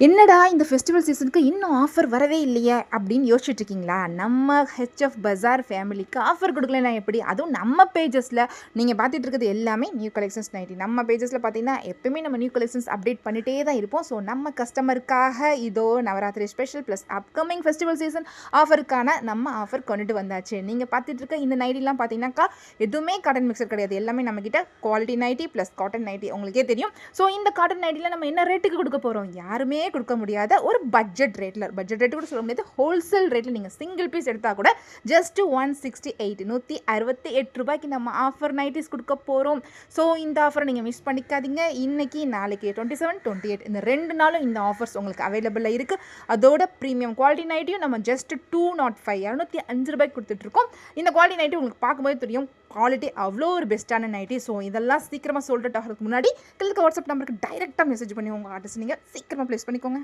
என்னடா இந்த ஃபெஸ்டிவல் சீசனுக்கு இன்னும் ஆஃபர் வரவே இல்லையே அப்படின்னு யோசிச்சுட்டு இருக்கீங்களா? நம்ம ஹெச்எஃப் பஜார் ஃபேமிலிக்கு ஆஃபர் கொடுக்கலனா எப்படி? அதுவும் நம்ம பேஜஸில் நீங்கள் பார்த்துட்டு இருக்கிறது எல்லாமே நியூ கலெக்ஷன்ஸ் நைட்டி. நம்ம பேஜஸில் பார்த்தீங்கன்னா எப்பவுமே நம்ம நியூ கலெக்ஷன்ஸ் அப்டேட் பண்ணிகிட்டே தான் இருப்போம். ஸோ நம்ம கஸ்டமருக்காக இதோ Navaratri special plus upcoming festival season ஆஃபருக்கான நம்ம ஆஃபர் கொண்டுட்டு வந்தாச்சு. நீங்கள் பார்த்துட்டு இருக்க இந்த நைட்டிலாம் பார்த்தீங்கன்னாக்கா எதுவுமே காட்டன் மிக்சர் கிடையாது. எல்லாமே நம்மக்கிட்ட quality nighty plus cotton nighty உங்களுக்கே தெரியும். ஸோ இந்த காட்டன் நைட்டியில் நம்ம என்ன ரேட்டுக்கு கொடுக்க போகிறோம்? யாருமே கொடுக்க முடியாத ஒரு பட்ஜெட் ரேட்டு கூட சொல்ல முடியாது, ஹோல்சேல் ரேட்டில் நீங்கள் சிங்கிள் பீஸ் எடுத்தால் கூட ஜஸ்ட் 168 168 ரூபாய்க்கு நம்ம ஆஃபர் நைட்டிஸ் கொடுக்க போகிறோம். ஸோ இந்த ஆஃபரை நீங்கள் மிஸ் பண்ணிக்காதீங்க. இன்னைக்கு நாளைக்கு 27 28 இந்த 2 நாளும் இந்த ஆஃபர்ஸ் உங்களுக்கு அவைலபிளாக இருக்குது. அதோட ப்ரீமியம் குவாலிட்டி நைட்டியும் நம்ம ஜஸ்ட் 205 205 ரூபாய்க்கு கொடுத்துட்ருக்கோம். இந்த குவாலிட்டி நைட்டி உங்களுக்கு பார்க்கும்போது தெரியும், குவாலிட்டி அவ்வளோ ஒரு பெஸ்ட்டான நைட்டி. ஸோ இதெல்லாம் சீக்கிரமாக சோல்ட் அவுட் ஆகிறதுக்கு முன்னாடி கிழக்கு வாட்ஸ்அப் நம்பருக்கு டைரெக்டாக மெசேஜ் பண்ணி உங்கள் ஆர்டர்ஸ் நீங்கள் சீக்கிரமாக ப்ளேஸ் பண்ணிக்கோங்க.